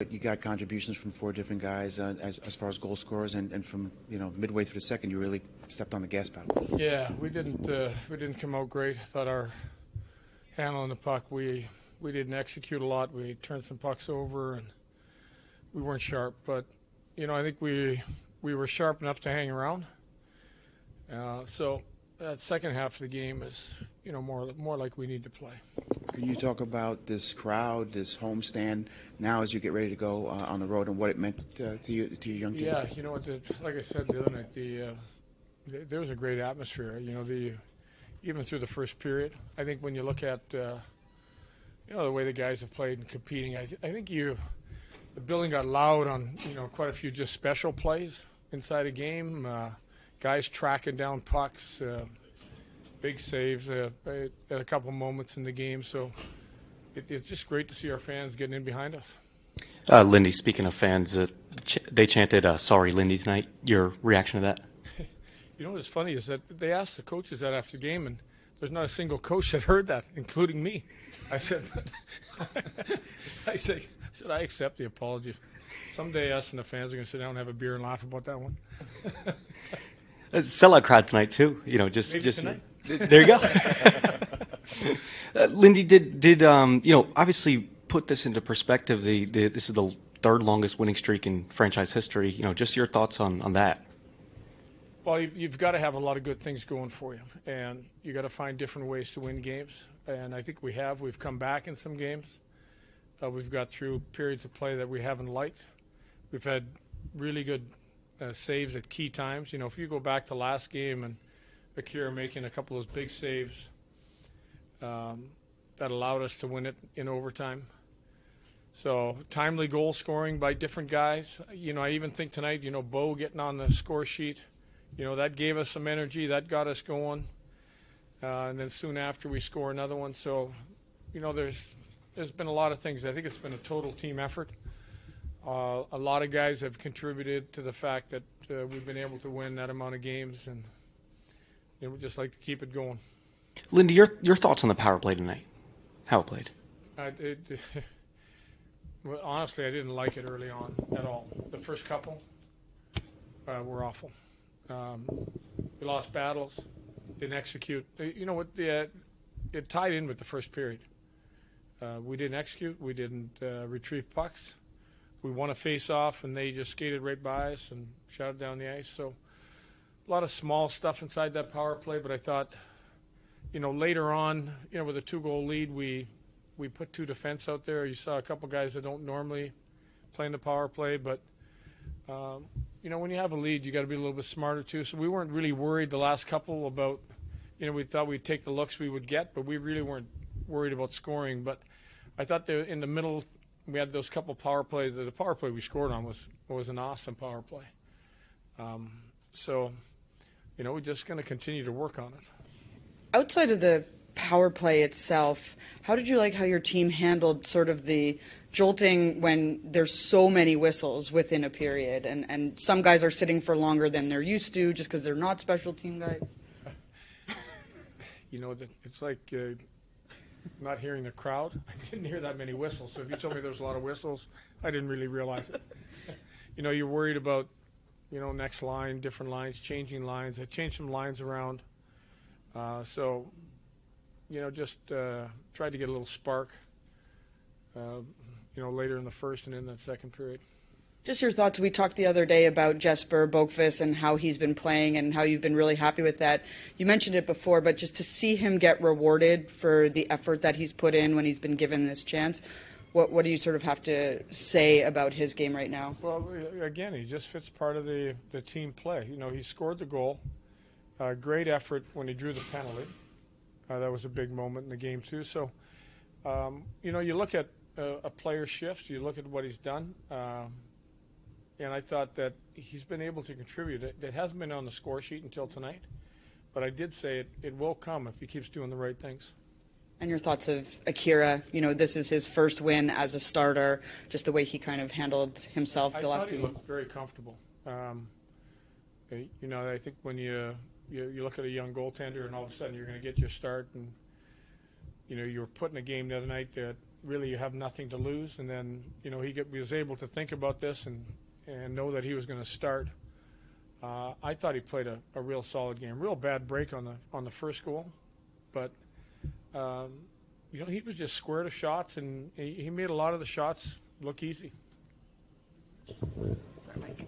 You got contributions from four different guys as far as goal scorers, and from midway through the second, you really stepped on the gas pedal. Yeah, we didn't come out great. I thought our handle on the puck, we didn't execute a lot. We turned some pucks over and we weren't sharp. But I think we were sharp enough to hang around. So that second half of the game is more like we need to play. Can you talk about this crowd, this homestand, now as you get ready to go on the road, and what it meant to your young team? Yeah, like I said the other night, there was a great atmosphere. Even through the first period, I think when you look at the way the guys have played and competing, I think the building got loud on quite a few just special plays inside a game. Guys tracking down pucks. Big saves at a couple moments in the game. So it's just great to see our fans getting in behind us. Lindy, speaking of fans, they chanted, sorry, Lindy, tonight. Your reaction to that? What's funny is that they asked the coaches that after the game, and there's not a single coach that heard that, including me. I said, I accept the apology. Someday us and the fans are going to sit down and have a beer and laugh about that one. Sellout crowd tonight, too. Just tonight. There you go. Lindy, did obviously put this into perspective. This is the third longest winning streak in franchise history. Just your thoughts on that. Well, you've got to have a lot of good things going for you, and you got to find different ways to win games. And I think we have. We've come back in some games. We've got through periods of play that we haven't liked. We've had really good saves at key times. If you go back to last game and Akira making a couple of those big saves that allowed us to win it in overtime. So timely goal scoring by different guys. I even think tonight, Bo getting on the score sheet, that gave us some energy. That got us going. And then soon after we score another one. So, there's been a lot of things. I think it's been a total team effort. A lot of guys have contributed to the fact that we've been able to win that amount of games, and we'd just like to keep it going. Lindy, your thoughts on the power play tonight? How it played? Well, honestly, I didn't like it early on at all. The first couple were awful. We lost battles, didn't execute. It tied in with the first period. We didn't execute. We didn't retrieve pucks. We won a face-off, and they just skated right by us and shot it down the ice. So a lot of small stuff inside that power play, but I thought, later on, with a 2-goal lead, we put 2 defense out there. You saw a couple guys that don't normally play in the power play, but when you have a lead, you got to be a little bit smarter too. So we weren't really worried the last couple about, we thought we'd take the looks we would get, but we really weren't worried about scoring. But I thought in the middle, we had those couple power plays. The power play we scored on was an awesome power play. So, we're just going to continue to work on it. Outside of the power play itself, how did you like how your team handled sort of the jolting when there's so many whistles within a period, and some guys are sitting for longer than they're used to just because they're not special team guys? It's like not hearing the crowd. I didn't hear that many whistles, so if you told me there was a lot of whistles, I didn't really realize it. You're worried about, next line, different lines, changing lines. I changed some lines around. So, just tried to get a little spark, later in the first and in that second period. Just your thoughts. We talked the other day about Jesper Boqvist and how he's been playing and how you've been really happy with that. You mentioned it before, but just to see him get rewarded for the effort that he's put in when he's been given this chance, what do you sort of have to say about his game right now? Well, again, he just fits part of the team play. He scored the goal. Great effort when he drew the penalty. That was a big moment in the game, too. So, you look at a player's shift, you look at what he's done, and I thought that he's been able to contribute. It hasn't been on the score sheet until tonight, but I did say it will come if he keeps doing the right things. And your thoughts of Akira? This is his first win as a starter, just the way he kind of handled himself the last 2 he games. looked very comfortable. I think when you look at a young goaltender and all of a sudden you're going to get your start, and you were put in a game the other night that really you have nothing to lose. And then, you know, he was able to think about this and know that he was going to start. I thought he played a real solid game. Real bad break on the first goal, but you know, he was just square to shots, and he made a lot of the shots look easy. Sorry, Mike.